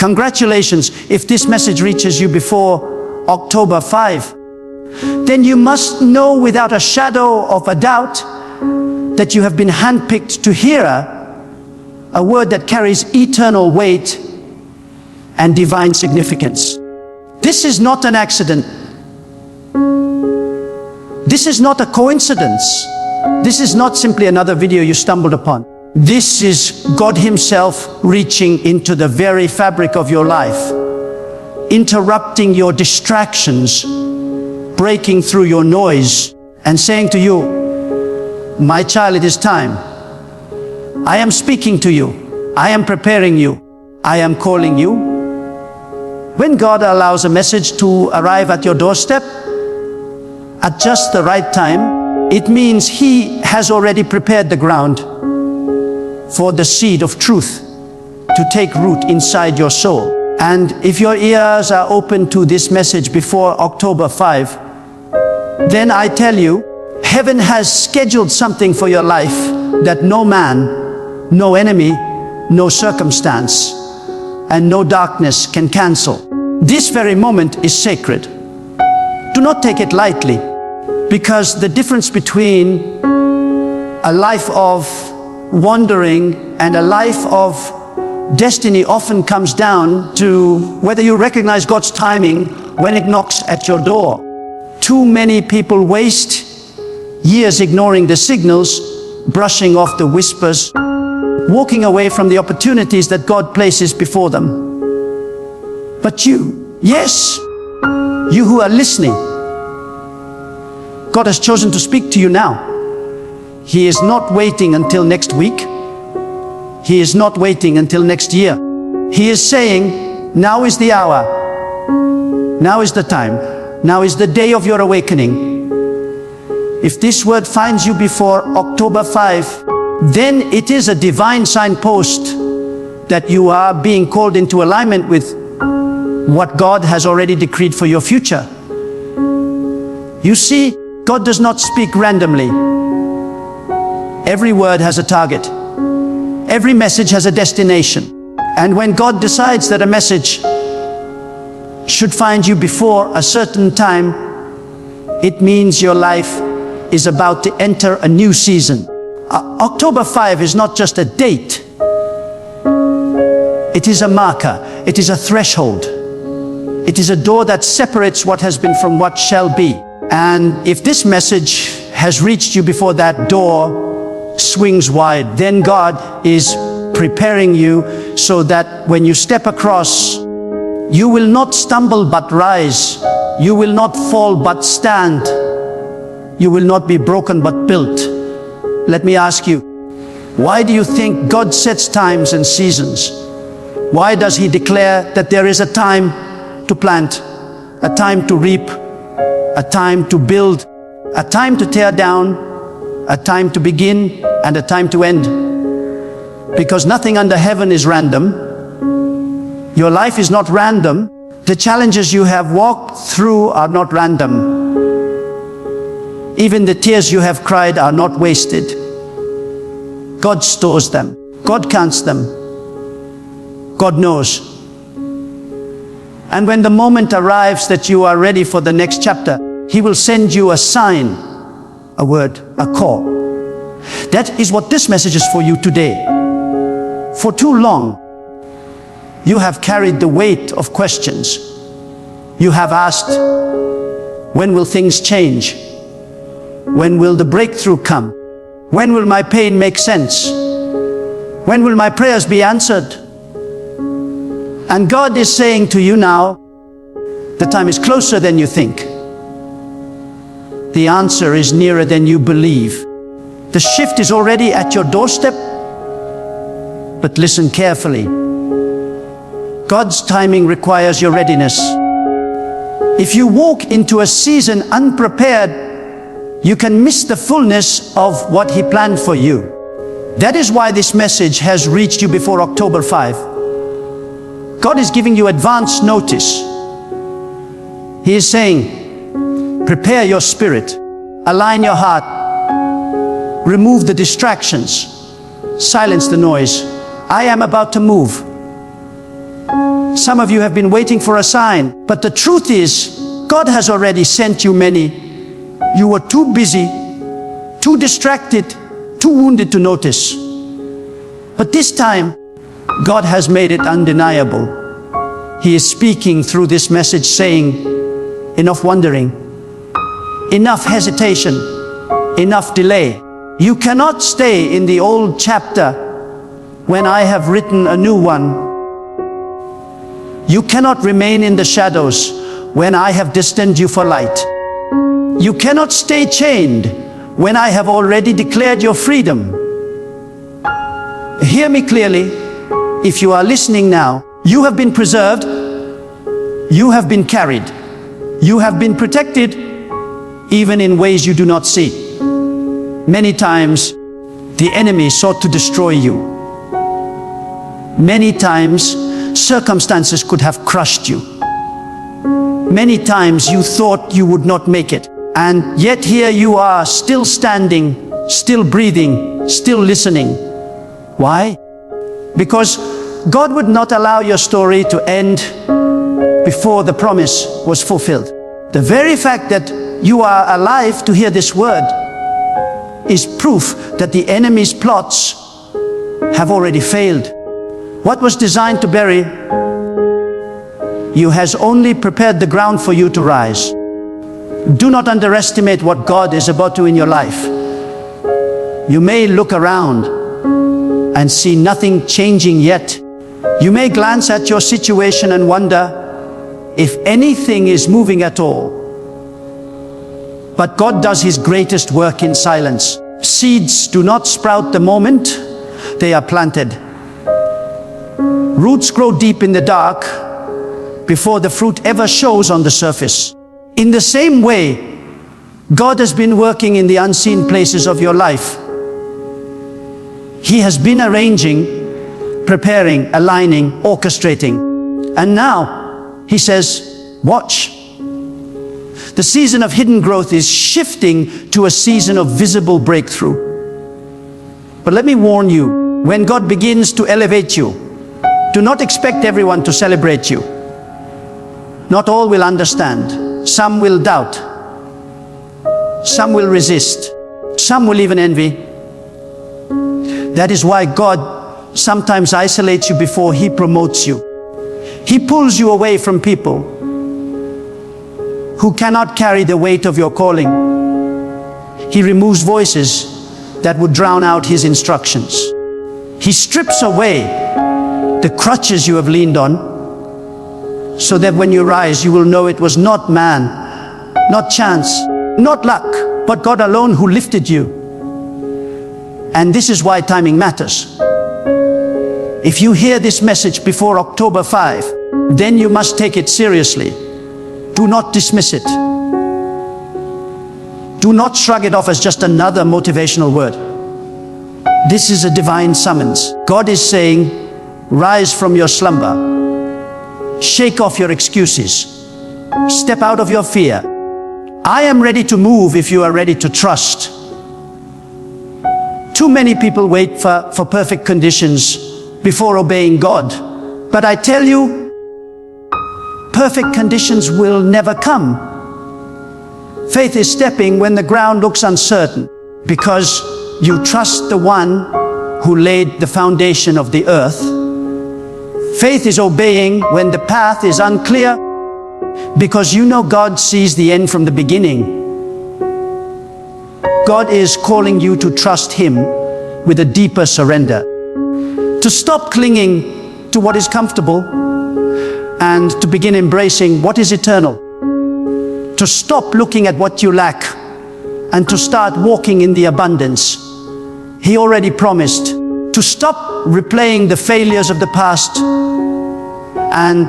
Congratulations if this message reaches you before October 5. Then you must know without a shadow of a doubt that you have been handpicked to hear a word that carries eternal weight and divine significance. This is not an accident. This is not a coincidence. This is not simply another video you stumbled upon. This is God Himself reaching into the very fabric of your life, interrupting your distractions, breaking through your noise, and saying to you, my child, it is time. I am speaking to you. I am preparing you. I am calling you. When God allows a message to arrive at your doorstep at just the right time, it means He has already prepared the ground for the seed of truth to take root inside your soul. And if your ears are open to this message before October 5, then I tell you, heaven has scheduled something for your life that no man, no enemy, no circumstance, and no darkness can cancel. This very moment is sacred. Do not take it lightly, because the difference between a life of wandering and a life of destiny often comes down to whether you recognize God's timing when it knocks at your door. Too many people waste years ignoring the signals, brushing off the whispers, walking away from the opportunities that God places before them. But you, yes, you who are listening, God has chosen to speak to you now. He is not waiting until next week. He is not waiting until next year. He is saying, now is the hour. Now is the time. Now is the day of your awakening. If this word finds you before October 5, then it is a divine signpost that you are being called into alignment with what God has already decreed for your future. You see, God does not speak randomly. Every word has a target. Every message has a destination. And when God decides that a message should find you before a certain time, it means your life is about to enter a new season. October 5 is not just a date. It is a marker. It is a threshold. It is a door that separates what has been from what shall be. And if this message has reached you before that door swings wide, then God is preparing you so that when you step across, you will not stumble but rise. You will not fall but stand. You will not be broken but built. Let me ask you, why do you think God sets times and seasons? Why does He declare that there is a time to plant, a time to reap, a time to build, a time to tear down, a time to begin, and a time to end? Because nothing under heaven is random. Your life is not random. The challenges you have walked through are not random. Even the tears you have cried are not wasted. God stores them. God counts them. God knows. And when the moment arrives that you are ready for the next chapter, He will send you a sign, a word, a call. That is what this message is for you today. For too long, you have carried the weight of questions. You have asked, when will things change? When will the breakthrough come? When will my pain make sense? When will my prayers be answered? And God is saying to you now, the time is closer than you think. The answer is nearer than you believe. The shift is already at your doorstep. But listen carefully. God's timing requires your readiness. If you walk into a season unprepared, you can miss the fullness of what He planned for you. That is why this message has reached you before October 5. God is giving you advance notice. He is saying, prepare your spirit, align your heart, remove the distractions, silence the noise. I am about to move. Some of you have been waiting for a sign, but the truth is, God has already sent you many. You were too busy, too distracted, too wounded to notice. But this time, God has made it undeniable. He is speaking through this message saying, enough wondering, enough hesitation, enough delay. You cannot stay in the old chapter when I have written a new one. You cannot remain in the shadows when I have destined you for light. You cannot stay chained when I have already declared your freedom. Hear me clearly. If you are listening now, you have been preserved, you have been carried, you have been protected, even in ways you do not see. Many times, the enemy sought to destroy you. Many times, circumstances could have crushed you. Many times you thought you would not make it. And yet here you are, still standing, still breathing, still listening. Why? Because God would not allow your story to end before the promise was fulfilled. The very fact that you are alive to hear this word is proof that the enemy's plots have already failed. What was designed to bury you has only prepared the ground for you to rise. Do not underestimate what God is about to do in your life. You may look around and see nothing changing yet. You may glance at your situation and wonder if anything is moving at all. But God does His greatest work in silence. Seeds do not sprout the moment they are planted. Roots grow deep in the dark before the fruit ever shows on the surface. In the same way, God has been working in the unseen places of your life. He has been arranging, preparing, aligning, orchestrating. And now, He says, watch. The season of hidden growth is shifting to a season of visible breakthrough. But let me warn you, when God begins to elevate you, do not expect everyone to celebrate you. Not all will understand. Some will doubt. Some will resist. Some will even envy. That is why God sometimes isolates you before He promotes you. He pulls you away from people who cannot carry the weight of your calling. He removes voices that would drown out His instructions. He strips away the crutches you have leaned on, so that when you rise, you will know it was not man, not chance, not luck, but God alone who lifted you. And this is why timing matters. If you hear this message before October 5, then you must take it seriously. Do not dismiss it. Do not shrug it off as just another motivational word. This is a divine summons. God is saying, rise from your slumber. Shake off your excuses. Step out of your fear. I am ready to move if you are ready to trust. Too many people wait for perfect conditions before obeying God. But I tell you, perfect conditions will never come. Faith is stepping when the ground looks uncertain, because you trust the one who laid the foundation of the earth. Faith is obeying when the path is unclear, because you know God sees the end from the beginning. God is calling you to trust Him with a deeper surrender. To stop clinging to what is comfortable and to begin embracing what is eternal. To stop looking at what you lack and to start walking in the abundance He already promised. To stop replaying the failures of the past and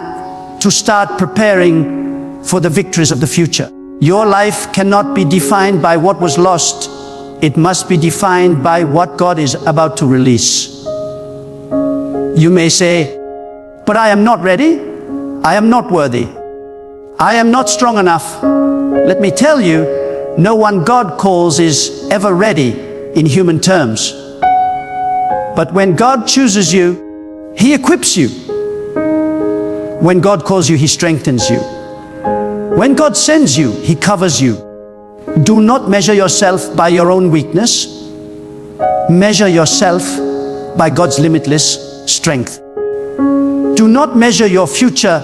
to start preparing for the victories of the future. Your life cannot be defined by what was lost. It must be defined by what God is about to release. You may say, but I am not ready. I am not worthy. I am not strong enough. Let me tell you, no one God calls is ever ready in human terms. But when God chooses you, He equips you. When God calls you, He strengthens you. When God sends you, He covers you. Do not measure yourself by your own weakness. Measure yourself by God's limitless strength. Do not measure your future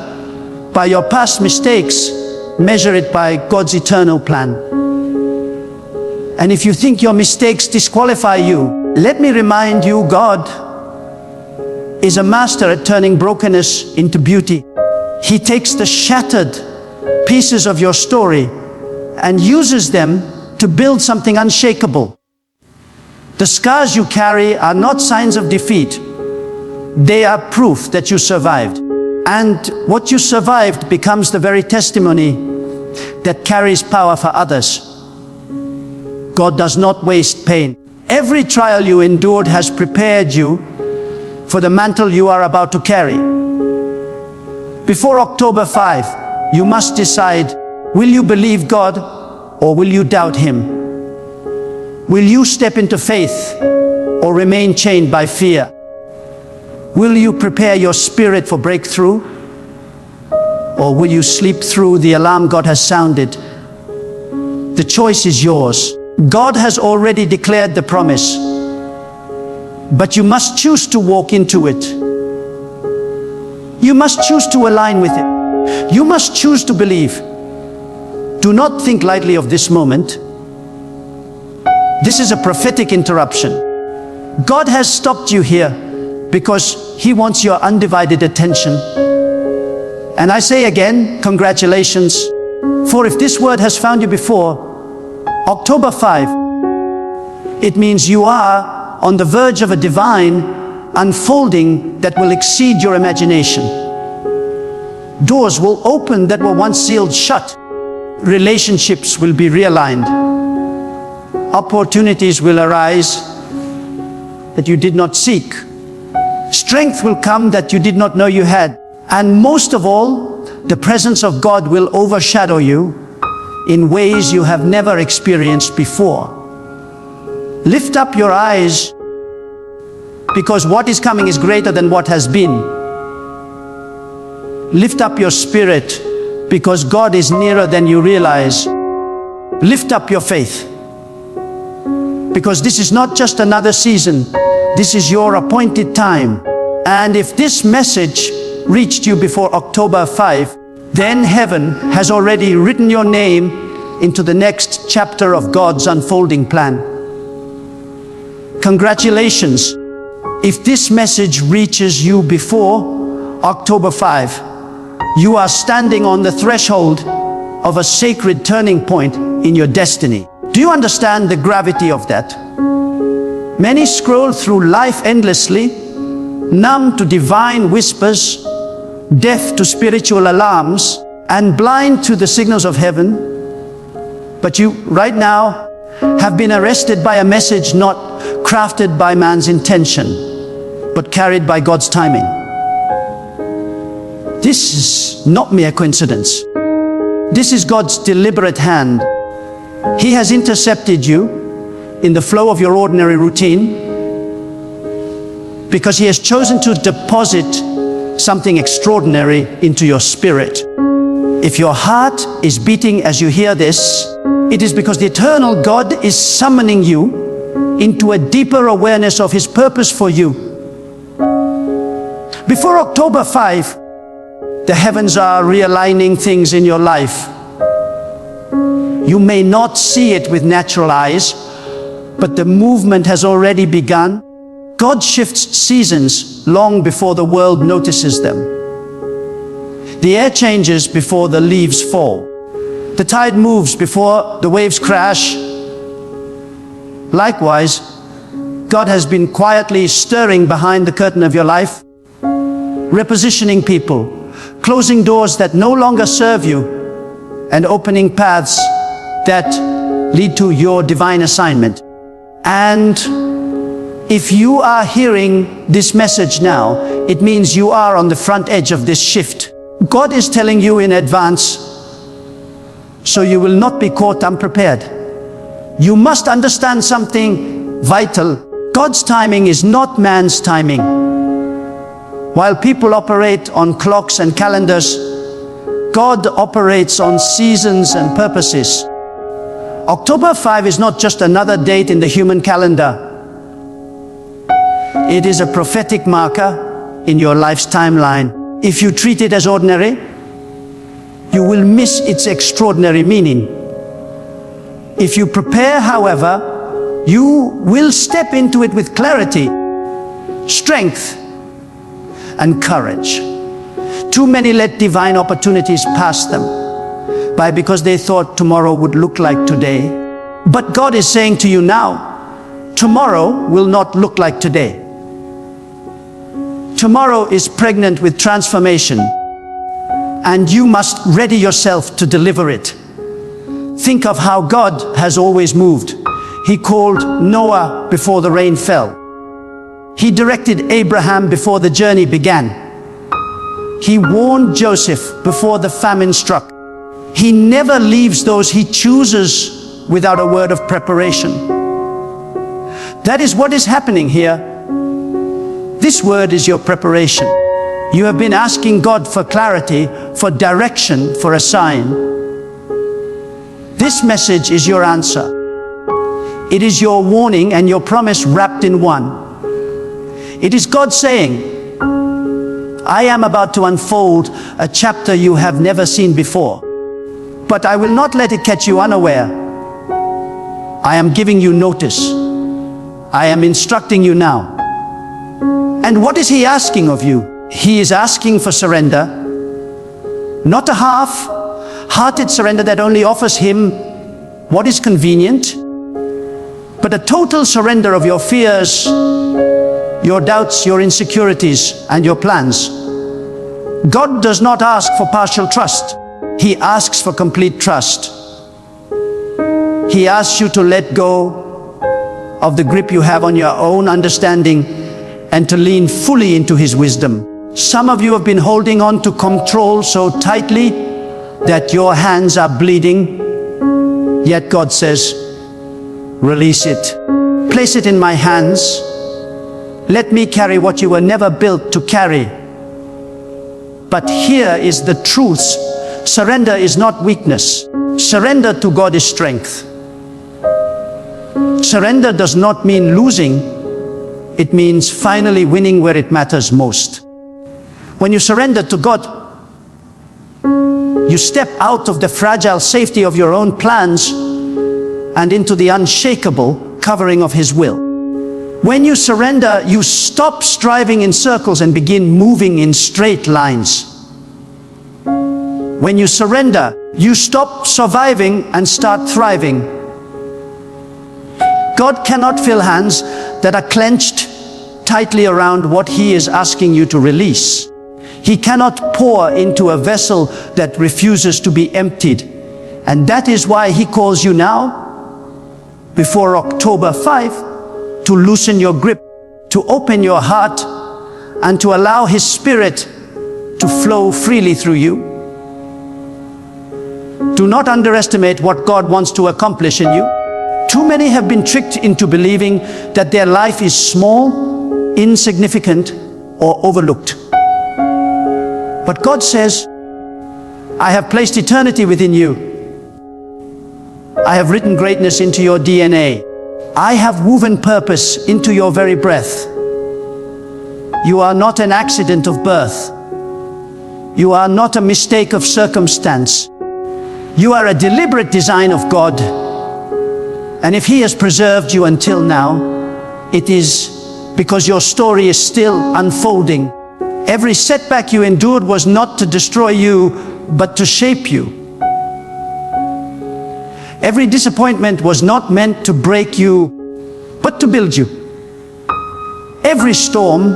by your past mistakes. Measure it by God's eternal plan. And if you think your mistakes disqualify you, let me remind you, God is a master at turning brokenness into beauty. He takes the shattered pieces of your story and uses them to build something unshakable. The scars you carry are not signs of defeat. They are proof that you survived. And what you survived becomes the very testimony that carries power for others. God does not waste pain. Every trial you endured has prepared you for the mantle you are about to carry. Before October 5, you must decide, will you believe God or will you doubt Him? Will you step into faith or remain chained by fear? Will you prepare your spirit for breakthrough or will you sleep through the alarm God has sounded? The choice is yours. God has already declared the promise, but you must choose to walk into it. You must choose to align with it. You must choose to believe. Do not think lightly of this moment. This is a prophetic interruption. God has stopped you here because He wants your undivided attention. And I say again, congratulations. For if this word has found you before October 5, it means you are on the verge of a divine unfolding that will exceed your imagination. Doors will open that were once sealed shut. Relationships will be realigned. Opportunities will arise that you did not seek. Strength will come that you did not know you had. And most of all, the presence of God will overshadow you in ways you have never experienced before. Lift up your eyes, because what is coming is greater than what has been. Lift up your spirit, because God is nearer than you realize. Lift up your faith, because this is not just another season, this is your appointed time. And if this message reached you before October 5, then heaven has already written your name into the next chapter of God's unfolding plan. Congratulations. If this message reaches you before October 5, you are standing on the threshold of a sacred turning point in your destiny. Do you understand the gravity of that? Many scroll through life endlessly, numb to divine whispers, deaf to spiritual alarms, and blind to the signals of heaven. But you, right now, have been arrested by a message not crafted by man's intention, but carried by God's timing. This is not mere coincidence. This is God's deliberate hand. He has intercepted you in the flow of your ordinary routine because He has chosen to deposit something extraordinary into your spirit. If your heart is beating as you hear this, it is because the eternal God is summoning you into a deeper awareness of His purpose for you. Before October 5, the heavens are realigning things in your life. You may not see it with natural eyes, but the movement has already begun. God shifts seasons long before the world notices them. The air changes before the leaves fall. The tide moves before the waves crash. Likewise, God has been quietly stirring behind the curtain of your life, repositioning people, closing doors that no longer serve you, and opening paths that lead to your divine assignment. And if you are hearing this message now, it means you are on the front edge of this shift. God is telling you in advance, so you will not be caught unprepared. You must understand something vital. God's timing is not man's timing. While people operate on clocks and calendars, God operates on seasons and purposes. October 5 is not just another date in the human calendar. It is a prophetic marker in your life's timeline. If you treat it as ordinary, you will miss its extraordinary meaning. If you prepare, however, you will step into it with clarity, strength, and courage. Too many let divine opportunities pass them by because they thought tomorrow would look like today. But God is saying to you now, tomorrow will not look like today. Tomorrow is pregnant with transformation, and you must ready yourself to deliver it. Think of how God has always moved. He called Noah before the rain fell. He directed Abraham before the journey began. He warned Joseph before the famine struck. He never leaves those he chooses without a word of preparation. That is what is happening here. This word is your preparation. You have been asking God for clarity, for direction, for a sign. This message is your answer. It is your warning and your promise wrapped in one. It is God saying, I am about to unfold a chapter you have never seen before, but I will not let it catch you unaware. I am giving you notice. I am instructing you now. And what is He asking of you? He is asking for surrender, not a half-hearted surrender that only offers Him what is convenient, but a total surrender of your fears, your doubts, your insecurities, and your plans. God does not ask for partial trust. He asks for complete trust. He asks you to let go of the grip you have on your own understanding and to lean fully into His wisdom. Some of you have been holding on to control so tightly that your hands are bleeding, yet God says, release it. Place it in my hands. Let me carry what you were never built to carry. But here is the truth. Surrender is not weakness. Surrender to God is strength. Surrender does not mean losing. It means finally winning where it matters most. When you surrender to God, you step out of the fragile safety of your own plans and into the unshakable covering of His will. When you surrender, you stop striving in circles and begin moving in straight lines. When you surrender, you stop surviving and start thriving. God cannot fill hands that are clenched tightly around what He is asking you to release. He cannot pour into a vessel that refuses to be emptied. And that is why He calls you now, before October 5, to loosen your grip, to open your heart, and to allow His Spirit to flow freely through you. Do not underestimate what God wants to accomplish in you. Too many have been tricked into believing that their life is small, insignificant, or overlooked. But God says, I have placed eternity within you. I have written greatness into your DNA. I have woven purpose into your very breath. You are not an accident of birth. You are not a mistake of circumstance. You are a deliberate design of God. And if He has preserved you until now, it is because your story is still unfolding. Every setback you endured was not to destroy you, but to shape you. Every disappointment was not meant to break you, but to build you. Every storm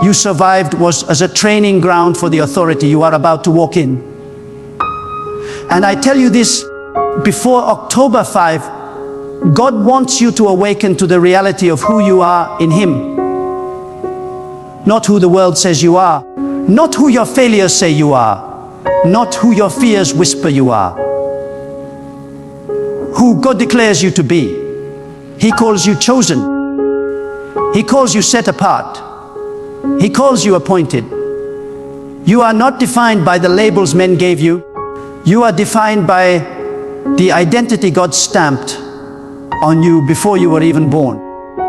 you survived was as a training ground for the authority you are about to walk in. And I tell you this, before October 5, God wants you to awaken to the reality of who you are in Him. Not who the world says you are, not who your failures say you are, not who your fears whisper you are. Who God declares you to be. He calls you chosen. He calls you set apart. He calls you appointed. You are not defined by the labels men gave you. You are defined by the identity God stamped on you before you were even born.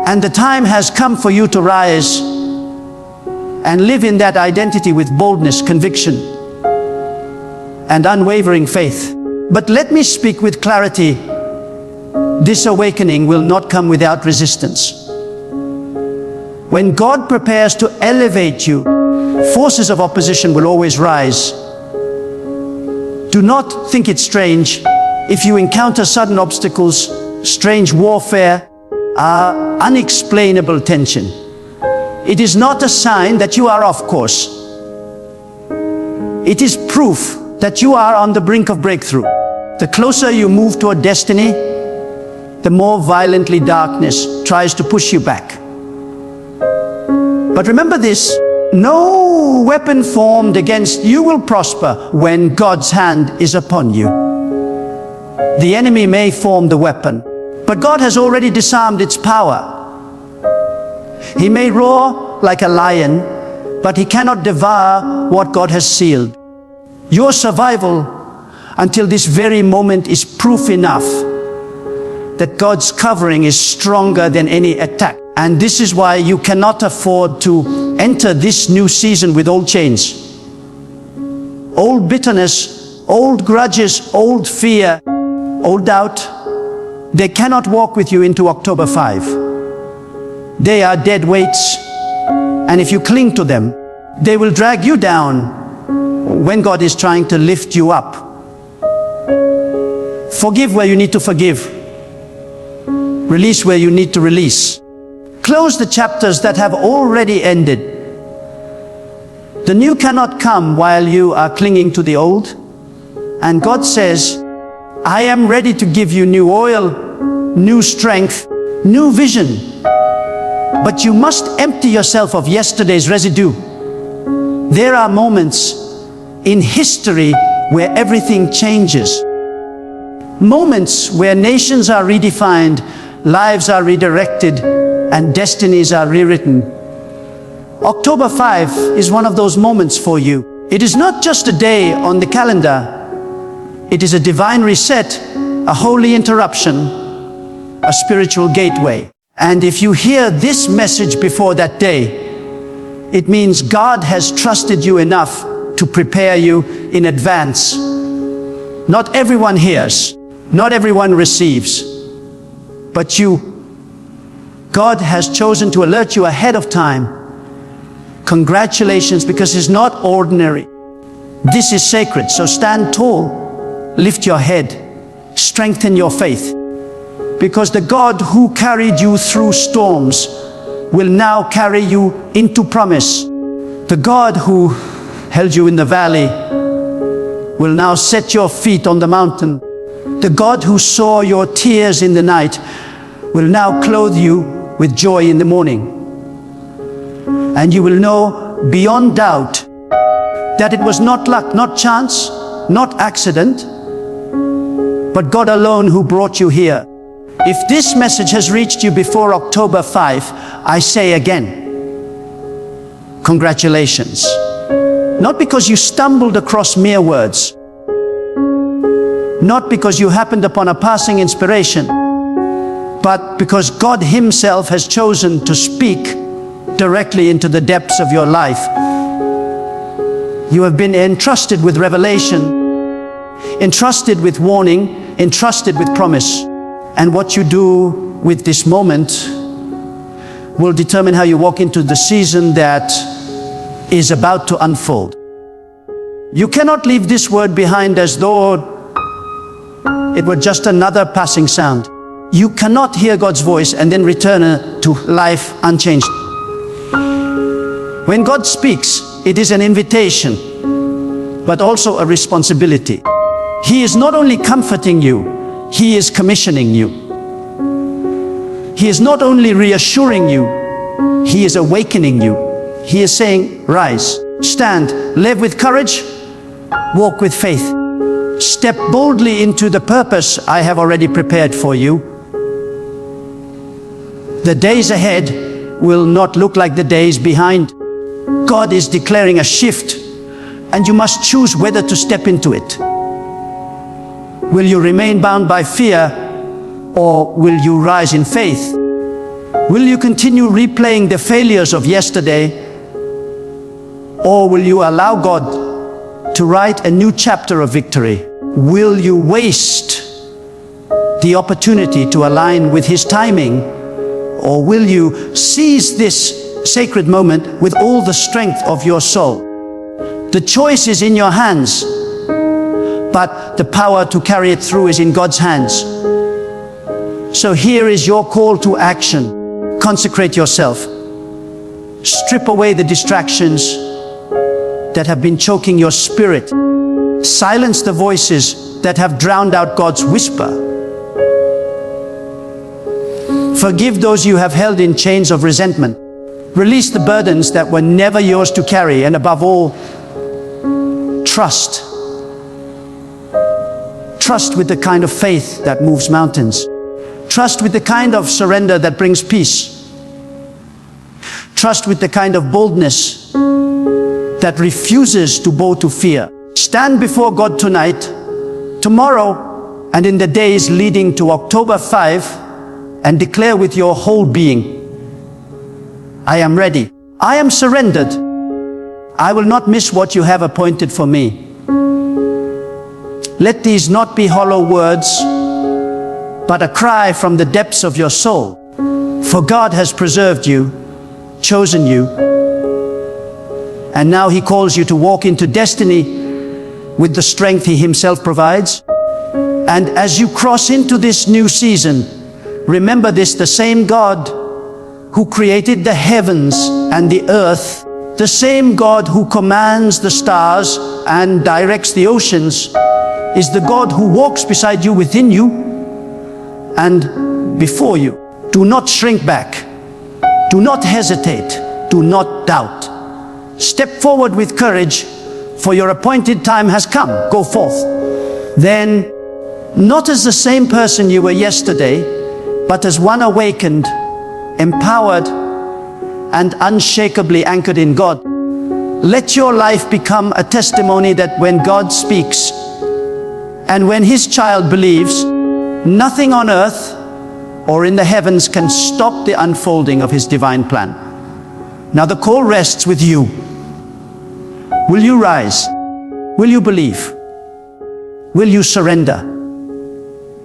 And the time has come for you to rise and live in that identity with boldness, conviction, and unwavering faith. But let me speak with clarity. This awakening will not come without resistance. When God prepares to elevate you, forces of opposition will always rise. Do not think it strange if you encounter sudden obstacles, strange warfare, unexplainable tension. It is not a sign that you are off course. It is proof that you are on the brink of breakthrough. The closer you move toward destiny, the more violently darkness tries to push you back. But remember this, no weapon formed against you will prosper when God's hand is upon you. The enemy may form the weapon, but God has already disarmed its power. He may roar like a lion, but he cannot devour what God has sealed. Your survival until this very moment is proof enough that God's covering is stronger than any attack. And this is why you cannot afford to enter this new season with old chains, old bitterness, old grudges, old fear, old doubt. They cannot walk with you into October 5. They are dead weights, and if you cling to them, they will drag you down when God is trying to lift you up. Forgive where you need to forgive. Release where you need to release. Close the chapters that have already ended. The new cannot come while you are clinging to the old. And God says, I am ready to give you new oil, new strength, new vision. But you must empty yourself of yesterday's residue. There are moments in history where everything changes. Moments where nations are redefined, lives are redirected, and destinies are rewritten. October 5 is one of those moments for you. It is not just a day on the calendar. It is a divine reset, a holy interruption, a spiritual gateway. And if you hear this message before that day, it means God has trusted you enough to prepare you in advance. Not everyone hears, not everyone receives, but God has chosen to alert you ahead of time. Congratulations, because it's not ordinary. This is sacred, so stand tall, lift your head, strengthen your faith, because the God who carried you through storms will now carry you into promise. The God who held you in the valley will now set your feet on the mountain. The God who saw your tears in the night will now clothe you with joy in the morning. And you will know beyond doubt that it was not luck, not chance, not accident, but God alone who brought you here. If this message has reached you before October 5, I say again, congratulations. Not because you stumbled across mere words, not because you happened upon a passing inspiration, but because God Himself has chosen to speak directly into the depths of your life. You have been entrusted with revelation, entrusted with warning, entrusted with promise. And what you do with this moment will determine how you walk into the season that is about to unfold. You cannot leave this word behind as though it were just another passing sound. You cannot hear God's voice and then return to life unchanged. When God speaks, it is an invitation, but also a responsibility. He is not only comforting you, He is commissioning you. He is not only reassuring you, He is awakening you. He is saying, rise, stand, live with courage, walk with faith. Step boldly into the purpose I have already prepared for you. The days ahead will not look like the days behind. God is declaring a shift, and you must choose whether to step into it. Will you remain bound by fear, or will you rise in faith? Will you continue replaying the failures of yesterday, or will you allow God to write a new chapter of victory? Will you waste the opportunity to align with His timing, or will you seize this sacred moment with all the strength of your soul? The choice is in your hands, but the power to carry it through is in God's hands. So here is your call to action. Consecrate yourself. Strip away the distractions that have been choking your spirit. Silence the voices that have drowned out God's whisper. Forgive those you have held in chains of resentment. Release the burdens that were never yours to carry, and above all, trust. Trust with the kind of faith that moves mountains. Trust with the kind of surrender that brings peace. Trust with the kind of boldness that refuses to bow to fear. Stand before God tonight, tomorrow, and in the days leading to October 5, and declare with your whole being, I am ready. I am surrendered. I will not miss what you have appointed for me. Let these not be hollow words, but a cry from the depths of your soul. For God has preserved you, chosen you, and now He calls you to walk into destiny with the strength He Himself provides. And as you cross into this new season, remember this: the same God who created the heavens and the earth, the same God who commands the stars and directs the oceans, is the God who walks beside you, within you, and before you. Do not shrink back. Do not hesitate. Do not doubt. Step forward with courage, for your appointed time has come. Go forth. Then, not as the same person you were yesterday, but as one awakened, empowered, and unshakably anchored in God. Let your life become a testimony that when God speaks, and when His child believes, nothing on earth or in the heavens can stop the unfolding of His divine plan. Now the call rests with you. Will you rise? Will you believe? Will you surrender?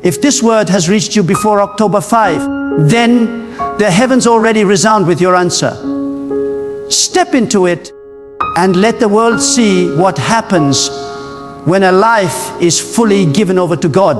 If this word has reached you before October 5, then the heavens already resound with your answer. Step into it and let the world see what happens when a life is fully given over to God.